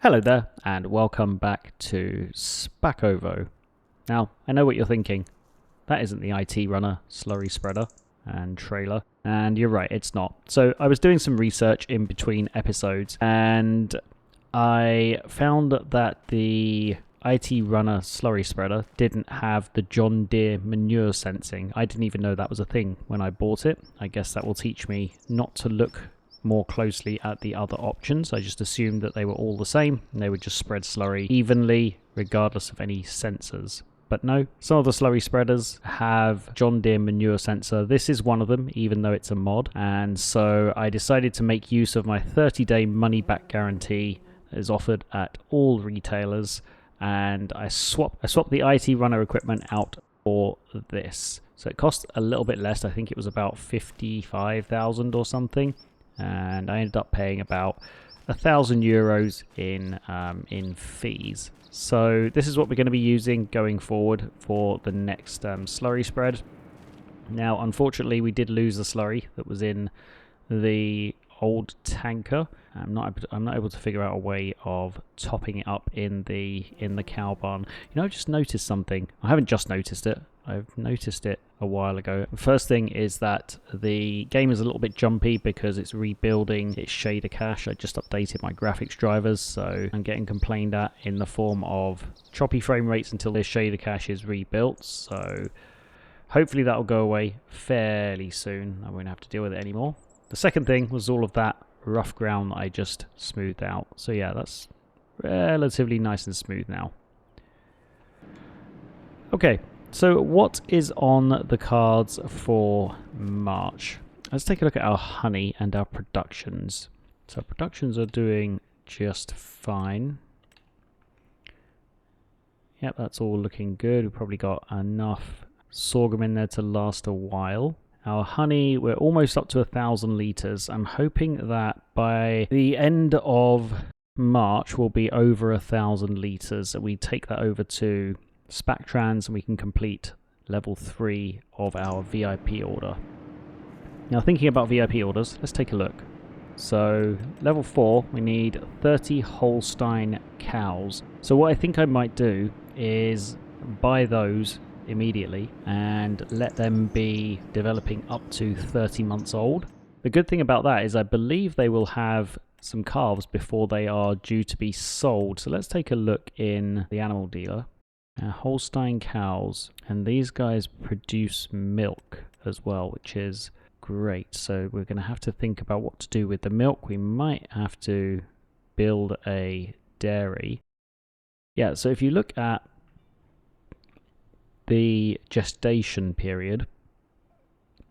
Hello there, and welcome back to Szpakowo. Now, I know what you're thinking. That isn't the IT runner, slurry spreader, and trailer. And you're right, it's not. So I was doing some research in between episodes, and I found that the IT runner slurry spreader didn't have the John Deere manure sensing. I didn't even know that was a thing when I bought it. I guess that will teach me not to look more closely at the other options. I just assumed that they were all the same and they would just spread slurry evenly regardless of any sensors. But no, some of the slurry spreaders have John Deere manure sensor. This is one of them, even though it's a mod. And so I decided to make use of my 30-day money-back guarantee that is offered at all retailers, and I swapped the IT runner equipment out for this. So it cost a little bit less. I think it was about 55,000 or something. And I ended up paying about €1,000 in fees. So this is what we're going to be using going forward for the next slurry spread. Now, unfortunately, we did lose the slurry that was in the old tanker. I'm not able to figure out a way of topping it up in the cow barn. You know, I just noticed something. I haven't just noticed it. I've noticed it a while ago. The first thing is that the game is a little bit jumpy because it's rebuilding its shader cache. I just updated my graphics drivers, so I'm getting complained at in the form of choppy frame rates until this shader cache is rebuilt. So hopefully that'll go away fairly soon. I won't have to deal with it anymore. The second thing was all of that rough ground that I just smoothed out. So yeah, that's relatively nice and smooth now. Okay. So what is on the cards for March? Let's take a look at our honey and our productions. So productions are doing just fine. Yep, that's all looking good. We've probably got enough sorghum in there to last a while. Our honey, we're almost up to 1,000 litres. I'm hoping that by the end of March we'll be over 1,000 litres. We take that over to Spactrans and we can complete level 3 of our VIP order. Now, thinking about VIP orders, let's take a look. So level 4, we need 30 Holstein cows. So what I think I might do is buy those immediately and let them be developing up to 30 months old. The good thing about that is I believe they will have some calves before they are due to be sold. So let's take a look in the animal dealer. Holstein cows, and these guys produce milk as well, which is great. So we're going to have to think about what to do with the milk. We might have to build a dairy. Yeah, so if you look at the gestation period,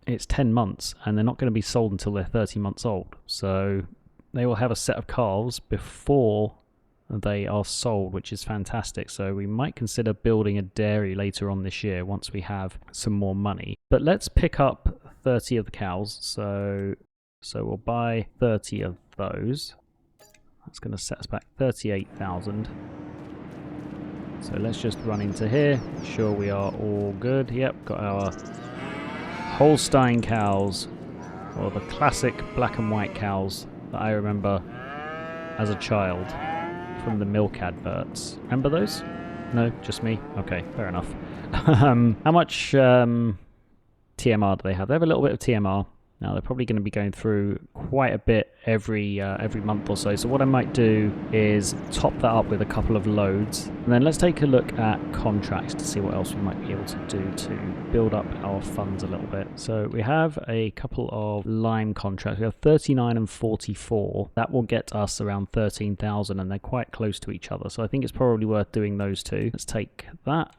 it's 10 months, and they're not going to be sold until they're 30 months old. So they will have a set of calves before they are sold, which is fantastic. So we might consider building a dairy later on this year once we have some more money. But let's pick up 30 of the cows. So we'll buy 30 of those. That's going to set us back 38,000. So let's just run into here. Sure, we are all good. Yep, got our Holstein cows, or the classic black and white cows that I remember as a child from the milk adverts. Remember those? No, just me? Okay, fair enough. How much TMR do they have? They have a little bit of TMR. Now they're probably going to be going through quite a bit every month or so. So what I might do is top that up with a couple of loads. And then let's take a look at contracts to see what else we might be able to do to build up our funds a little bit. So we have a couple of lime contracts. We have 39 and 44. That will get us around 13,000, and they're quite close to each other. So I think it's probably worth doing those two. Let's take that.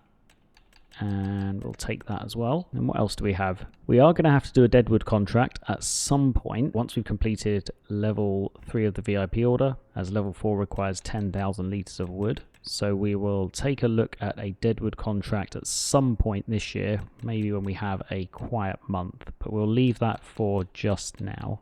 And we'll take that as well. And what else do we have? We are going to have to do a deadwood contract at some point once we've completed level 3 of the VIP order, as level 4 requires 10,000 litres of wood. So we will take a look at a deadwood contract at some point this year, maybe when we have a quiet month, but we'll leave that for just now.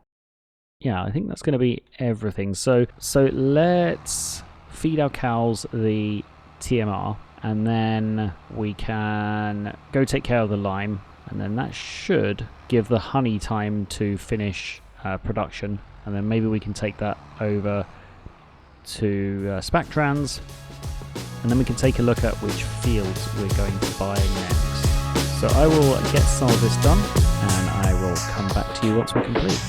Yeah, I think that's going to be everything. So let's feed our cows the TMR. And then we can go take care of the lime, and then that should give the honey time to finish production, and then maybe we can take that over to Spactrans, and then we can take a look at which fields we're going to buy next. So I will get some of this done, and I will come back to you once we're complete.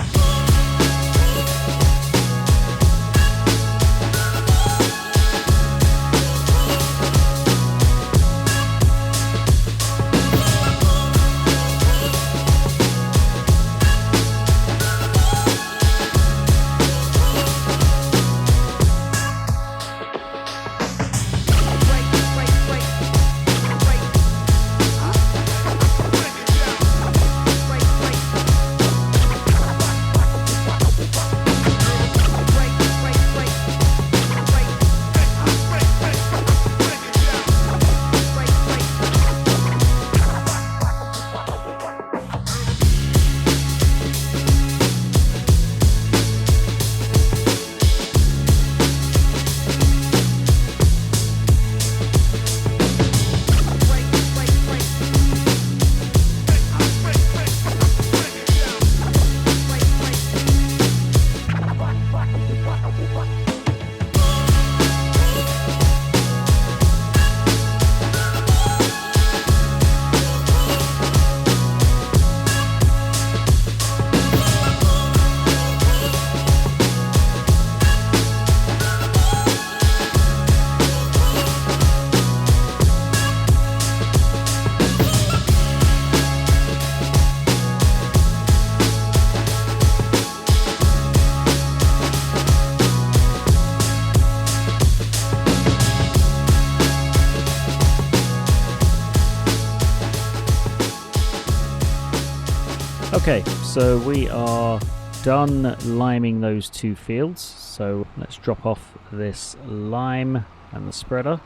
Okay, so we are done liming those two fields, so let's drop off this lime and the spreader,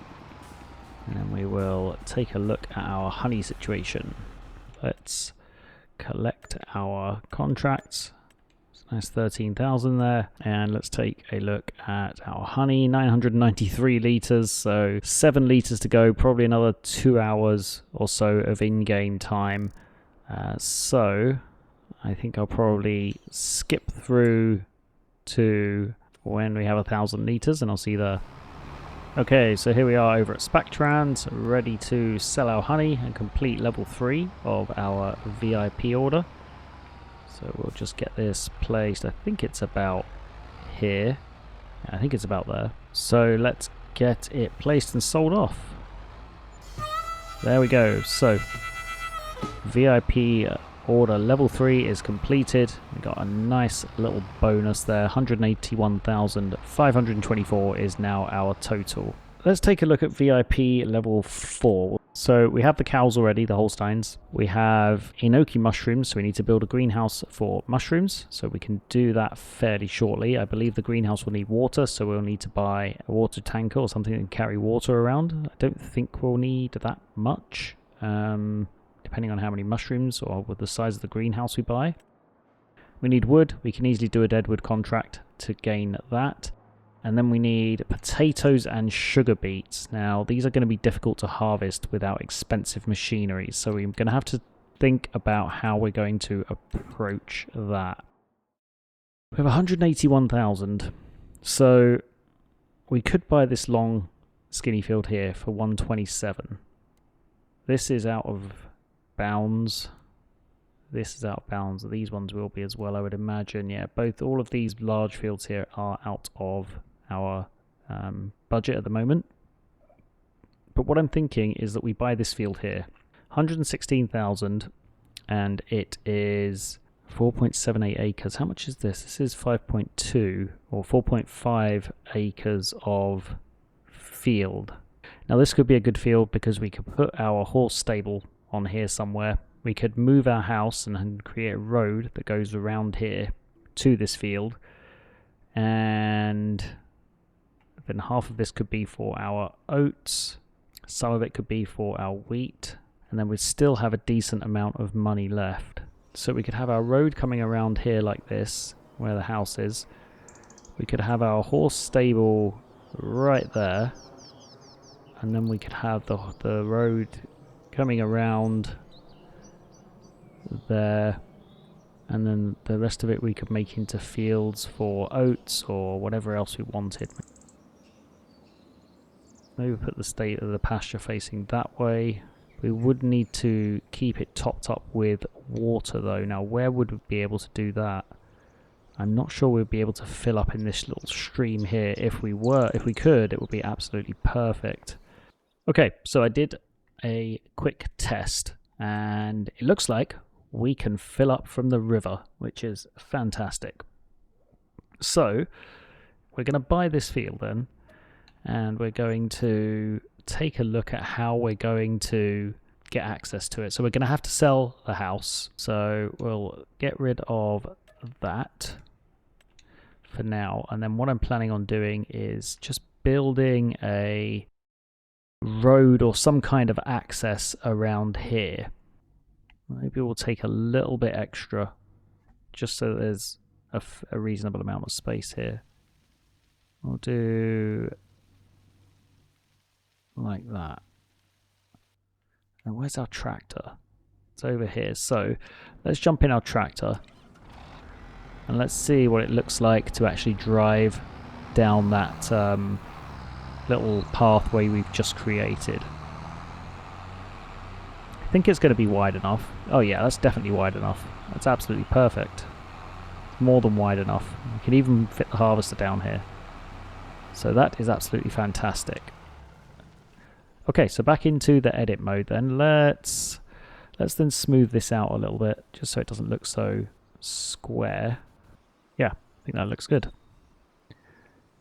and then we will take a look at our honey situation. Let's collect our contracts. Nice 13,000 there, and let's take a look at our honey. 993 litres, so 7 litres to go, probably another 2 hours or so of in-game time. So I think I'll probably skip through to when we have 1,000 litres, and I'll see you there. Okay, so here we are over at Spactrans, ready to sell our honey and complete level 3 of our VIP order. So we'll just get this placed. I think it's about here. I think it's about there. So let's get it placed and sold off. There we go. So VIP order level 3 is completed. We got a nice little bonus there. 181,524 is now our total. Let's take a look at VIP level 4. So we have the cows already, the Holsteins. We have enoki mushrooms, so we need to build a greenhouse for mushrooms. So we can do that fairly shortly. I believe the greenhouse will need water, so we'll need to buy a water tanker or something that can carry water around. I don't think we'll need that much, depending on how many mushrooms or with the size of the greenhouse we buy. We need wood. We can easily do a deadwood contract to gain that. And then we need potatoes and sugar beets. Now, these are going to be difficult to harvest without expensive machinery, so we're going to have to think about how we're going to approach that. We have 181,000, so we could buy this long skinny field here for 127. This is out of bounds. This is out of bounds. These ones will be as well, I would imagine. Yeah, all of these large fields here are out of our budget at the moment. But what I'm thinking is that we buy this field here, 116,000, and it is 4.78 acres. How much is this? This is 5.2 or 4.5 acres of field. Now this could be a good field because we could put our horse stable on here somewhere. We could move our house and create a road that goes around here to this field, and then half of this could be for our oats, some of it could be for our wheat, and then we'd still have a decent amount of money left. So we could have our road coming around here like this, where the house is. We could have our horse stable right there, and then we could have the road coming around there, and then the rest of it we could make into fields for oats or whatever else we wanted. Maybe put the state of the pasture facing that way. We would need to keep it topped up with water though. Now where would we be able to do that? I'm not sure we'd be able to fill up in this little stream here. If we could, it would be absolutely perfect. Okay, so I did a quick test and it looks like we can fill up from the river, which is fantastic. So we're going to buy this field then, and we're going to take a look at how we're going to get access to it. So we're going to have to sell the house. So we'll get rid of that for now. And then what I'm planning on doing is just building a road or some kind of access around here. Maybe we'll take a little bit extra just so there's a reasonable amount of space here. We'll do like that. And where's our tractor? It's over here. So let's jump in our tractor and let's see what it looks like to actually drive down that little pathway we've just created. I think it's going to be wide enough. Oh yeah, that's definitely wide enough. That's absolutely perfect. More than wide enough. We can even fit the harvester down here. So that is absolutely fantastic. Okay, so back into the edit mode then. Let's then smooth this out a little bit, just so it doesn't look so square. Yeah, I think that looks good.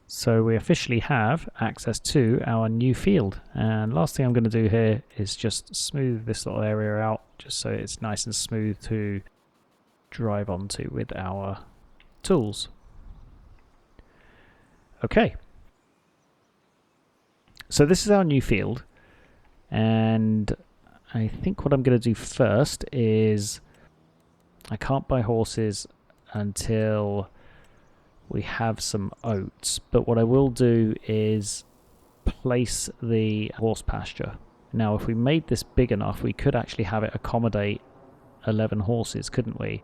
So we officially have access to our new field. And last thing I'm going to do here is just smooth this little area out, just so it's nice and smooth to drive onto with our tools. Okay. So this is our new field. And I think what I'm going to do first is I can't buy horses until we have some oats, but what I will do is place the horse pasture. Now if we made this big enough, we could actually have it accommodate 11 horses, couldn't we?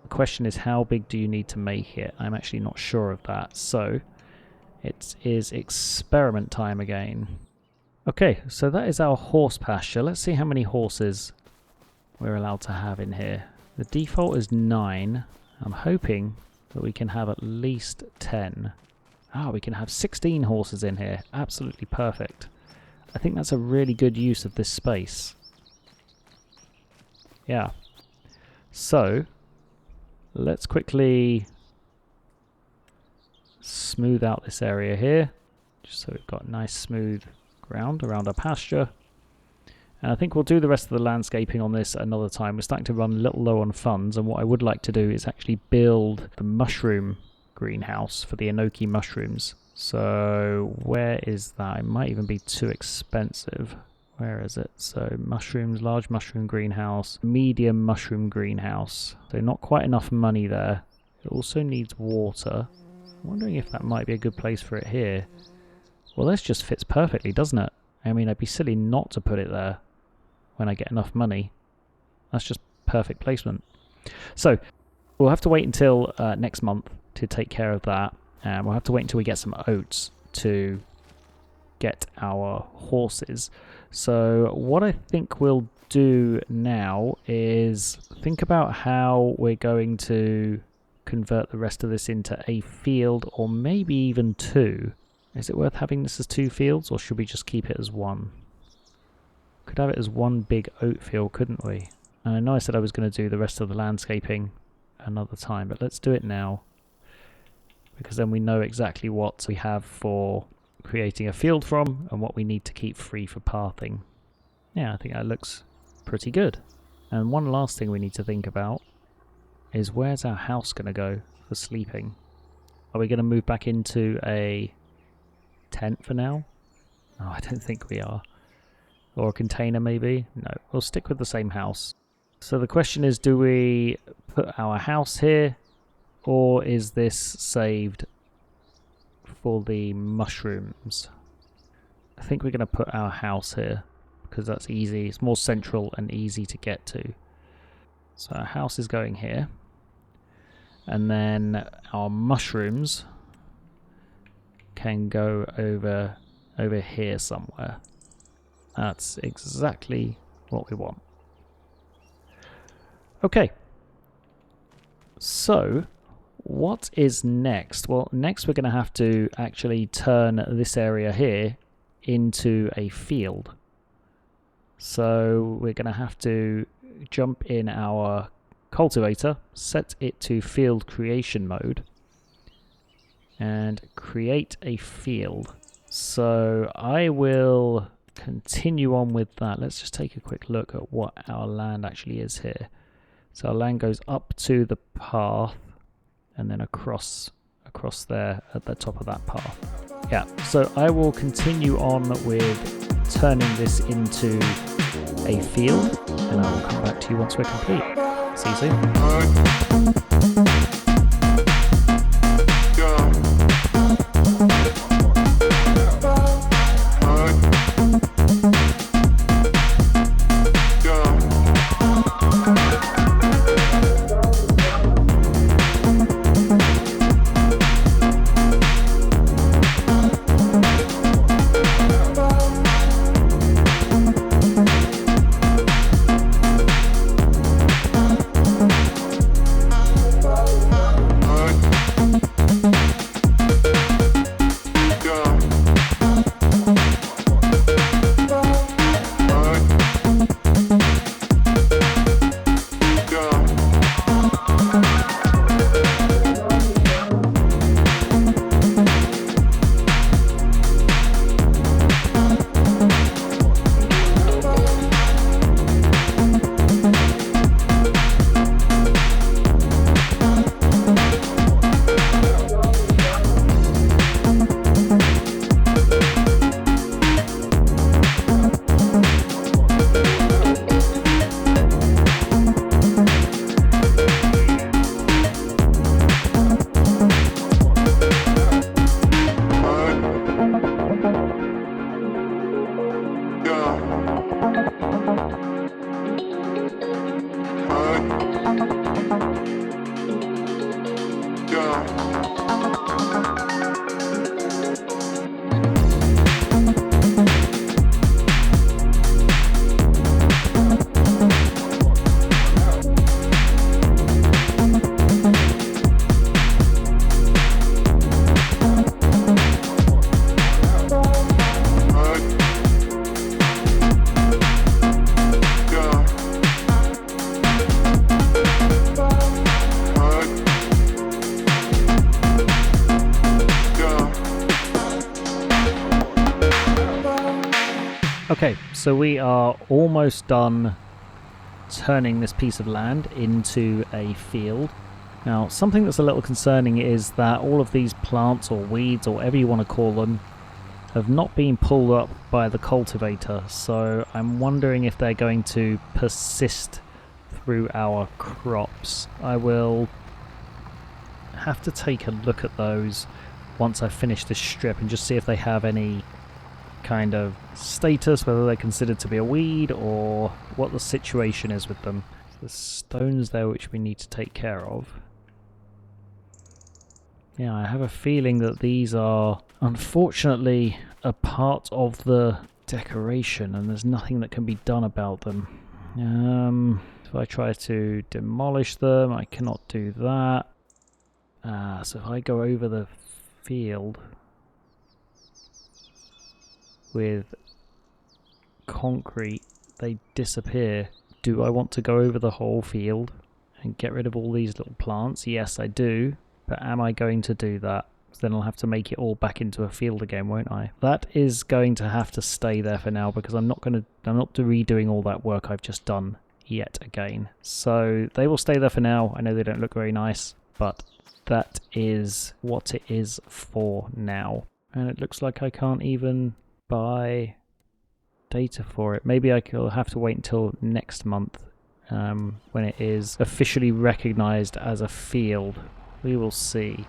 The question is, how big do you need to make it? I'm actually not sure of that, so it is experiment time again. Okay, so that is our horse pasture. Let's see how many horses we're allowed to have in here. The default is 9. I'm hoping that we can have at least 10. We can have 16 horses in here. Absolutely perfect. I think that's a really good use of this space. Yeah. So, let's quickly smooth out this area here, just so we've got nice smooth ground around our pasture. And I think we'll do the rest of the landscaping on this another time. We're starting to run a little low on funds, and what I would like to do is actually build the mushroom greenhouse for the enoki mushrooms. So where is that? It might even be too expensive. Where is it? So mushrooms, large mushroom greenhouse, medium mushroom greenhouse. So not quite enough money there. It also needs water. I'm wondering if that might be a good place for it here. Well, this just fits perfectly, doesn't it? I mean, I'd be silly not to put it there when I get enough money. That's just perfect placement. So we'll have to wait until next month to take care of that. And we'll have to wait until we get some oats to get our horses. So what I think we'll do now is think about how we're going to convert the rest of this into a field, or maybe even 2. Is it worth having this as 2 fields, or should we just keep it as 1? Could have it as 1 big oat field, couldn't we? And I know I said I was going to do the rest of the landscaping another time, but let's do it now, because then we know exactly what we have for creating a field from and what we need to keep free for pathing. Yeah, I think that looks pretty good. And one last thing we need to think about is, where's our house going to go for sleeping? Are we going to move back into a tent for now? No, I don't think we are. Or a container maybe? No, we'll stick with the same house. So the question is, do we put our house here, or is this saved for the mushrooms? I think we're going to put our house here, because that's easy. It's more central and easy to get to. So our house is going here. And then our mushrooms can go over over here somewhere. That's exactly what we want. Okay. So, what is next? Well, next we're going to have to actually turn this area here into a field. So we're going to have to jump in our cultivator, set it to field creation mode, and create a field. So I will continue on with that. Let's just take a quick look at what our land actually is here. So our land goes up to the path and then across there at the top of that path. Yeah, so I will continue on with turning this into a field, and I will come back to you once we're complete. See you soon. Okay, so we are almost done turning this piece of land into a field. Now, something that's a little concerning is that all of these plants or weeds or whatever you want to call them have not been pulled up by the cultivator, so I'm wondering if they're going to persist through our crops. I will have to take a look at those once I finish this strip and just see if they have any kind of status, whether they're considered to be a weed or what the situation is with them. There's stones there which we need to take care of. Yeah, I have a feeling that these are unfortunately a part of the decoration and there's nothing that can be done about them. If I try to demolish them, I cannot do that. So if I go over the field with concrete, they disappear. Do I want to go over the whole field and get rid of all these little plants? Yes, I do. But am I going to do that? Then I'll have to make it all back into a field again, won't I? That is going to have to stay there for now because I'm not redoing all that work I've just done yet again. So they will stay there for now. I know they don't look very nice, but that is what it is for now. And it looks like I can't even buy data for it. Maybe I'll have to wait until next month when it is officially recognized as a field. We will see.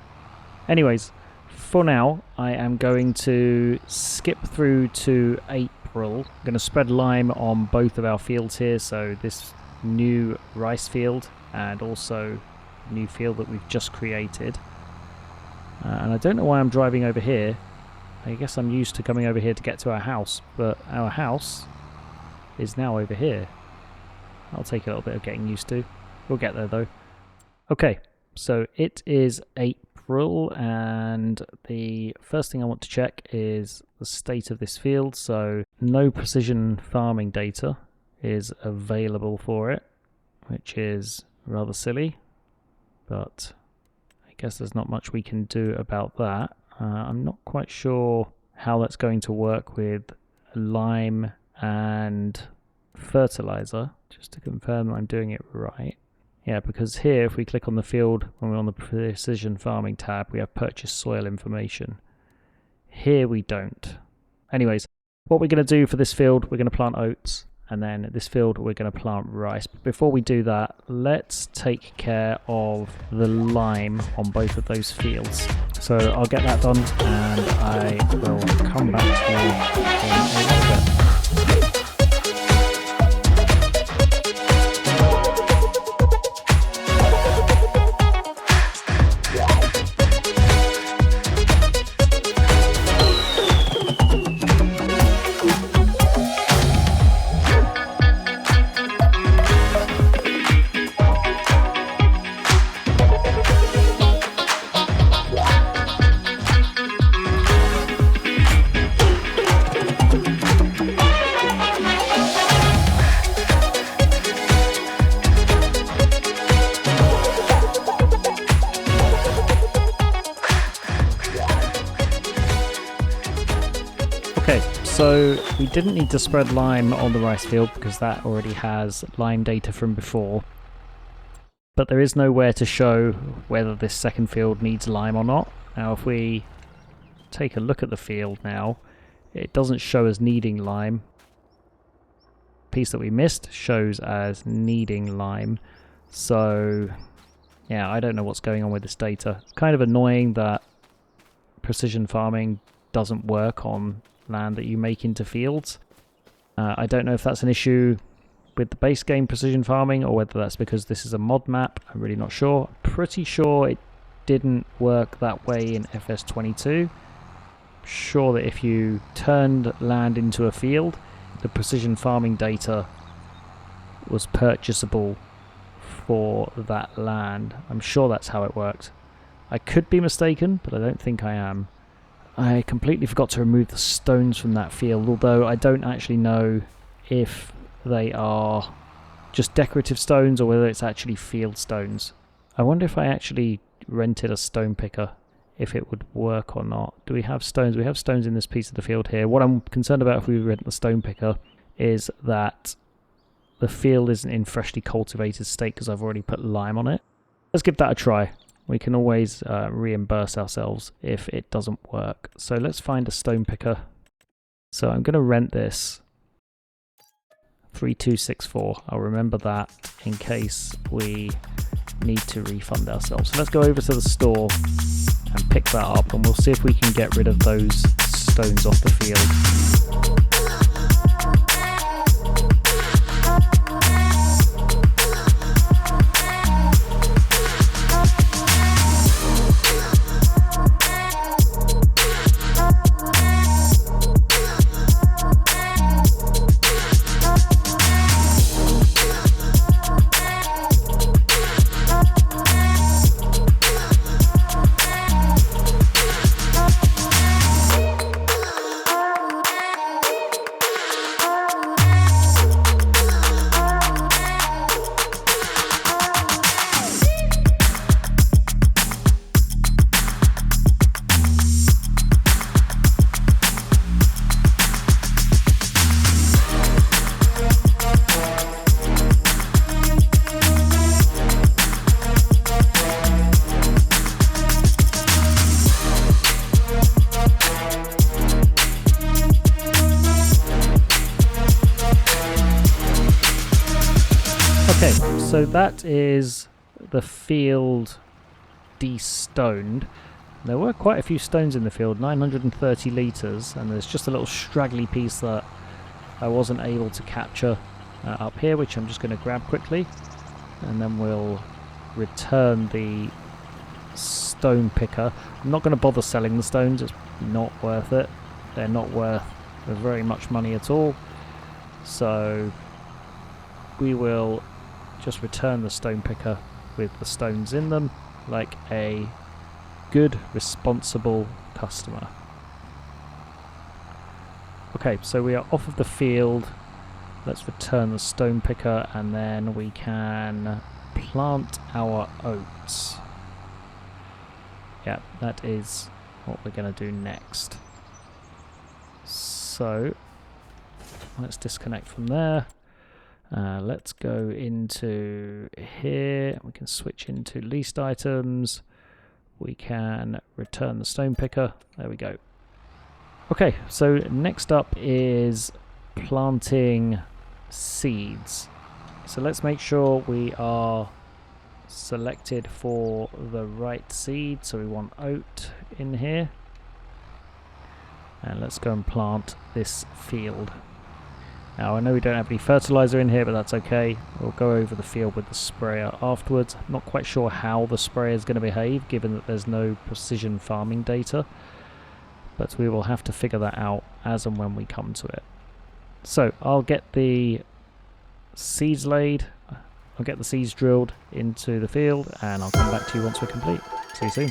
Anyways, for now I am going to skip through to April. I'm going to spread lime on both of our fields here, so this new rice field and also new field that we've just created. And I don't know why I'm driving over here. I guess I'm used to coming over here to get to our house, but our house is now over here. I'll take a little bit of getting used to. We'll get there though. Okay, so it is April, and the first thing I want to check is the state of this field. So no precision farming data is available for it, which is rather silly, but I guess there's not much we can do about that. I'm not quite sure how that's going to work with lime and fertilizer, just to confirm that I'm doing it right. Yeah, because here if we click on the field when we're on the precision farming tab, we have purchase soil information. Here we don't. Anyways, what we're going to do for this field, we're going to plant oats, and then this field we're going to plant rice. But before we do that, let's take care of the lime on both of those fields. So I'll get that done and I will come back to you in a little bit. So we didn't need to spread lime on the rice field because that already has lime data from before. But there is nowhere to show whether this second field needs lime or not. Now if we take a look at the field now, it doesn't show as needing lime. The piece that we missed shows as needing lime. So yeah, I don't know what's going on with this data. It's kind of annoying that precision farming doesn't work on land that you make into fields. I don't know if that's an issue with the base game precision farming or whether that's because this is a mod map. I'm really not sure. I'm pretty sure it didn't work that way in FS22. I'm sure that if you turned land into a field, the precision farming data was purchasable for that land. I'm sure that's how it worked. I could be mistaken, but I don't think I am. I completely forgot to remove the stones from that field, although I don't actually know if they are just decorative stones or whether it's actually field stones. I wonder if I actually rented a stone picker, if it would work or not. Do we have stones? We have stones in this piece of the field here. What I'm concerned about if we rent the stone picker is that the field isn't in freshly cultivated state because I've already put lime on it. Let's give that a try. We can always reimburse ourselves if it doesn't work. So let's find a stone picker. So I'm going to rent this 3264. I'll remember that in case we need to refund ourselves. So let's go over to the store and pick that up, and we'll see if we can get rid of those stones off the field. Okay, so that is the field de-stoned. There were quite a few stones in the field, 930 litres, and there's just a little straggly piece that I wasn't able to capture up here, which I'm just going to grab quickly, and then we'll return the stone picker. I'm not going to bother selling the stones, it's not worth it. They're not worth very much money at all. So we will just return the stone picker with the stones in them, like a good, responsible customer. Okay, so we are off of the field. Let's return the stone picker and then we can plant our oats. Yeah, that is what we're going to do next. So let's disconnect from there. Let's go into here. We can switch into leased items. We can return the stone picker. There we go. Okay, so next up is planting seeds. So let's make sure we are selected for the right seed. So we want oat in here. And let's go and plant this field. Now I know we don't have any fertilizer in here, but that's okay. We'll go over the field with the sprayer afterwards. I'm not quite sure how the sprayer is going to behave, given that there's no precision farming data. But we will have to figure that out as and when we come to it. So I'll get the seeds laid. I'll get the seeds drilled into the field, and I'll come back to you once we're complete. See you soon.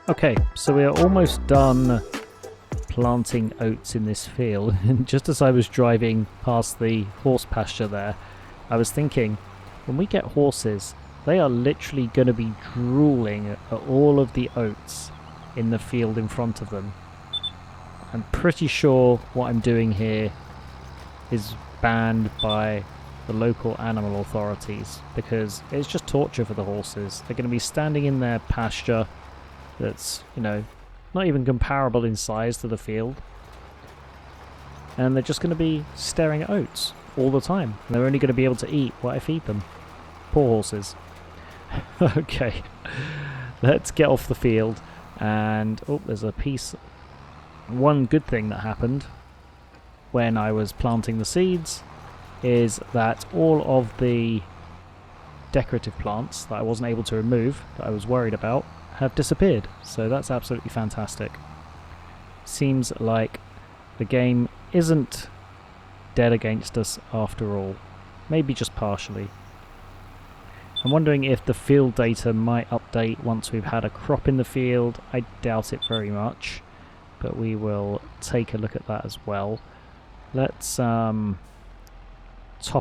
Okay, so we are almost done planting oats in this field, and just as I was driving past the horse pasture there, I was thinking, when we get horses, they are literally going to be drooling at all of the oats in the field in front of them. I'm pretty sure what I'm doing here is banned by the local animal authorities, because it's just torture for the horses. They're going to be standing in their pasture that's, you know, not even comparable in size to the field, and they're just going to be staring at oats all the time. And they're only going to be able to eat what I feed them. Poor horses. Okay, let's get off the field. And oh, there's a piece. One good thing that happened when I was planting the seeds is that all of the decorative plants that I wasn't able to remove, that I was worried about, have disappeared. So that's absolutely fantastic. Seems like the game isn't dead against us after all. Maybe just partially. I'm wondering if the field data might update once we've had a crop in the field. I doubt it very much, but we will take a look at that as well. Let's top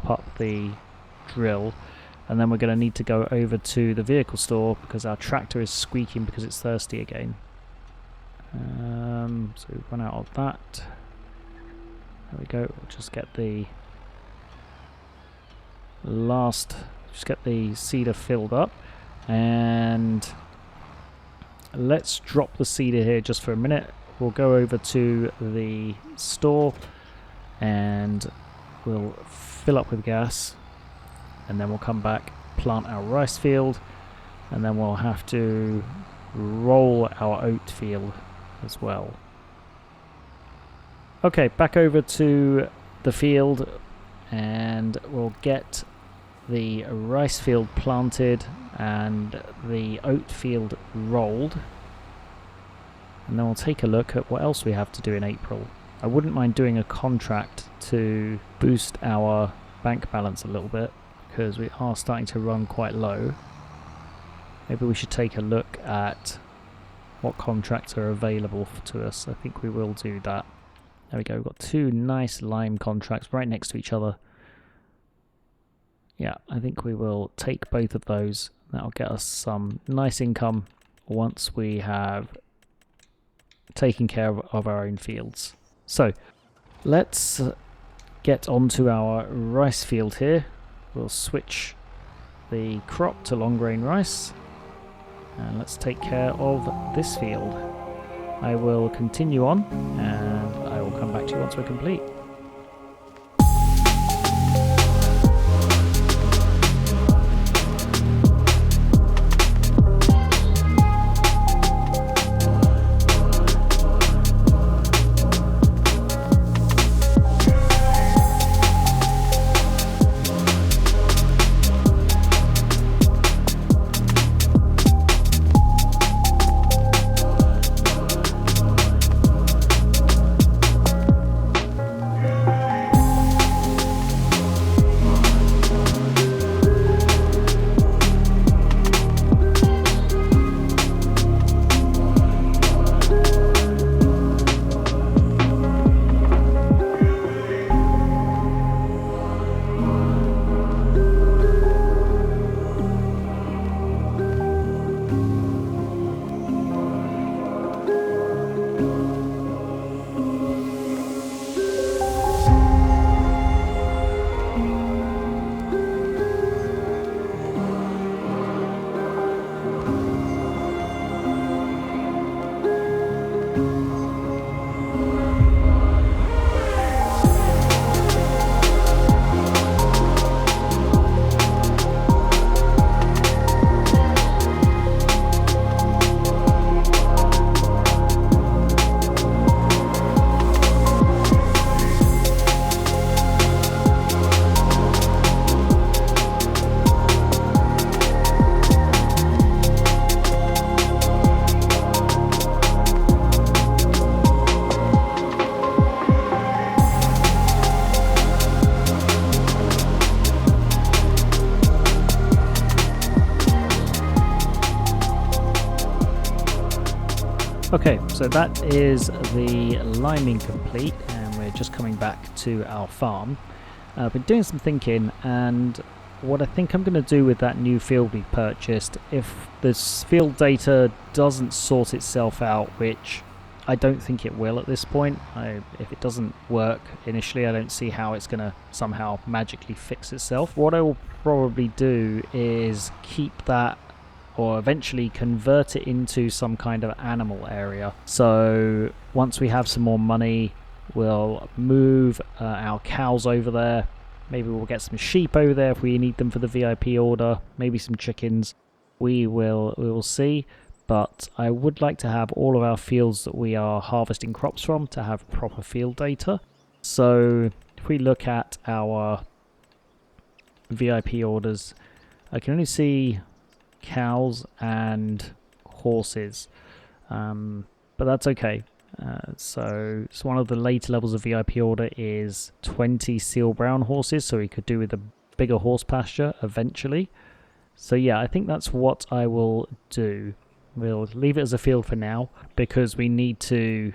up the drill, and then we're going to need to go over to the vehicle store because our tractor is squeaking because it's thirsty again. So we've run out of that. There we go. We'll just get the seeder filled up, and let's drop the seeder here just for a minute. We'll go over to the store and we'll fill up with gas, and then we'll come back, plant our rice field, and then we'll have to roll our oat field as well. Okay, back over to the field, and we'll get the rice field planted and the oat field rolled, and then we'll take a look at what else we have to do in April. I wouldn't mind doing a contract to boost our bank balance a little bit, because we are starting to run quite low. Maybe we should take a look at what contracts are available to us. I think we will do that. There we go, we've got 2 nice lime contracts right next to each other. Yeah, I think we will take both of those. That'll get us some nice income once we have taken care of our own fields. So, let's get onto our rice field here. We'll switch the crop to long grain rice. And let's take care of this field. I will continue on, and I will come back to you once we're complete. Okay, so that is the liming complete, and we're just coming back to our farm. I've been doing some thinking, and what I think I'm going to do with that new field we purchased, if this field data doesn't sort itself out, which I don't think it will at this point, if it doesn't work initially, I don't see how it's going to somehow magically fix itself. What I will probably do is keep that, or eventually convert it into some kind of animal area. So once we have some more money, we'll move our cows over there. Maybe we'll get some sheep over there if we need them for the VIP order. Maybe some chickens. We will see. But I would like to have all of our fields that we are harvesting crops from to have proper field data. So if we look at our VIP orders, I can only see cows and horses, but that's okay. So one of the later levels of VIP order is 20 seal brown horses, so we could do with a bigger horse pasture eventually. So yeah, I think that's what I will do. We'll leave it as a field for now because we need to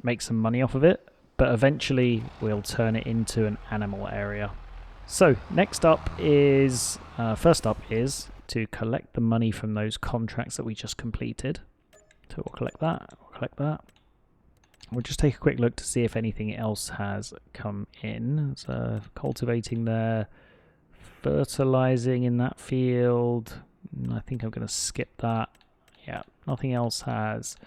make some money off of it, but eventually we'll turn it into an animal area. So next up is, first up is to collect the money from those contracts that we just completed. So we'll collect that, We'll just take a quick look to see if anything else has come in. So cultivating there, fertilizing in that field. I think I'm going to skip that. Yeah, nothing else has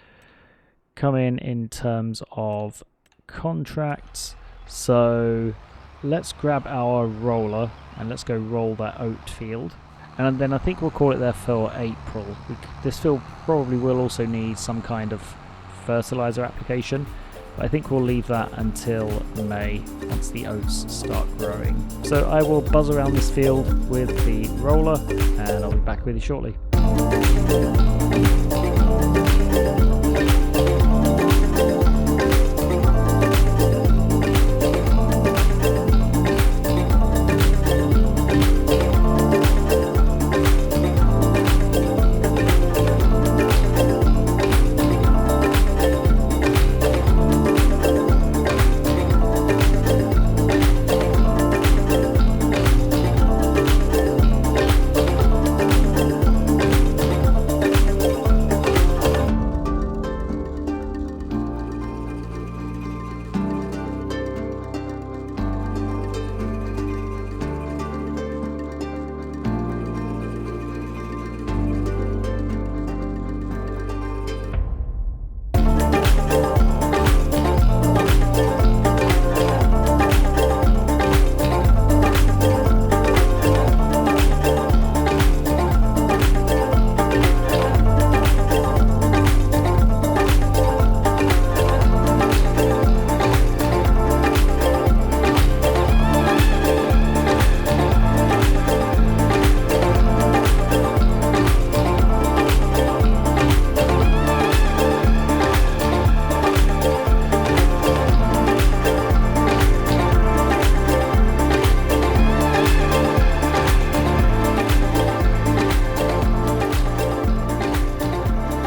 come in terms of contracts. So let's grab our roller and let's go roll that oat field. And then I think we'll call it there for April. This field probably will also need some kind of fertilizer application, but I think we'll leave that until May once the oats start growing. So I will buzz around this field with the roller and I'll be back with you shortly.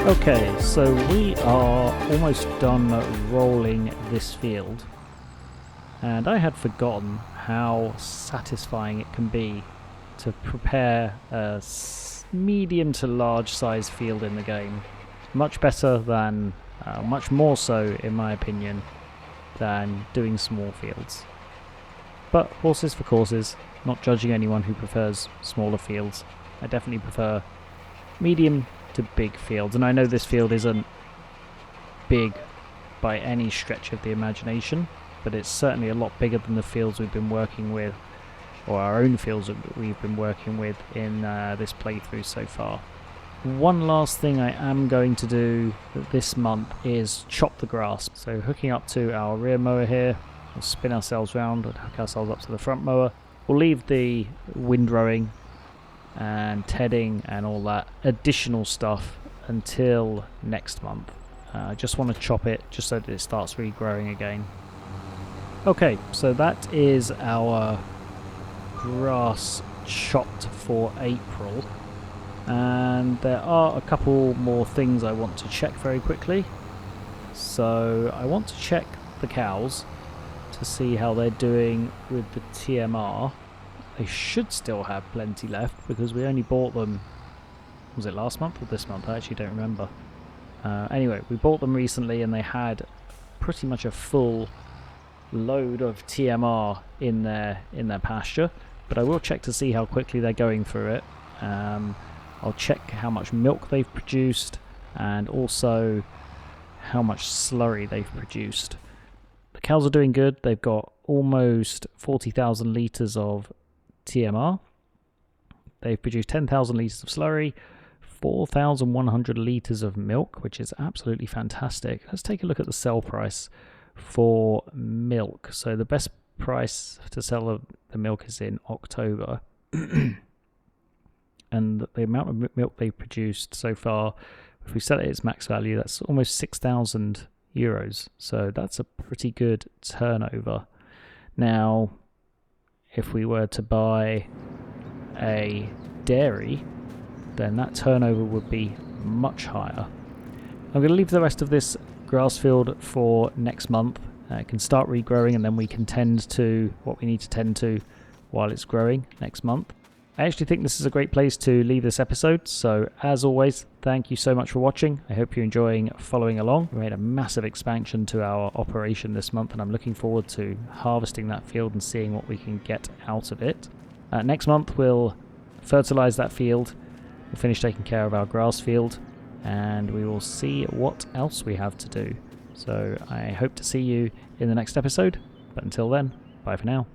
Okay, so we are almost done rolling this field, and I had forgotten how satisfying it can be to prepare a medium to large size field in the game. Much better than, much more so in my opinion, than doing small fields. But horses for courses, not judging anyone who prefers smaller fields. I definitely prefer medium to big fields, and I know this field isn't big by any stretch of the imagination, but it's certainly a lot bigger than the fields we've been working with, or our own fields that we've been working with in this playthrough so far. One last thing I am going to do this month is chop the grass. So hooking up to our rear mower here, we'll spin ourselves round and hook ourselves up to the front mower. We'll leave the windrowing and tedding and all that additional stuff until next month. I just want to chop it just so that it starts regrowing again. Okay, so that is our grass chopped for April, and there are a couple more things I want to check very quickly. So I want to check the cows to see how they're doing with the TMR. They should still have plenty left because we only bought them, was it last month or this month? I actually don't remember. Anyway, we bought them recently and they had pretty much a full load of TMR in their pasture, but I will check to see how quickly they're going through it. I'll check how much milk they've produced and also how much slurry they've produced. The cows are doing good. They've got almost 40,000 litres of TMR. They've produced 10,000 litres of slurry, 4,100 litres of milk, which is absolutely fantastic. Let's take a look at the sell price for milk. So the best price to sell the milk is in October. And the amount of milk they've produced so far, if we sell it at its max value, that's almost 6,000 euros. So that's a pretty good turnover. Now, if we were to buy a dairy, then that turnover would be much higher. I'm going to leave the rest of this grass field for next month. It can start regrowing and then we can tend to what we need to tend to while it's growing next month. I actually think this is a great place to leave this episode, so as always, thank you so much for watching. I hope you're enjoying following along. We made a massive expansion to our operation this month and I'm looking forward to harvesting that field and seeing what we can get out of it. Next month we'll fertilise that field, we'll finish taking care of our grass field, and we will see what else we have to do. So I hope to see you in the next episode, but until then, bye for now.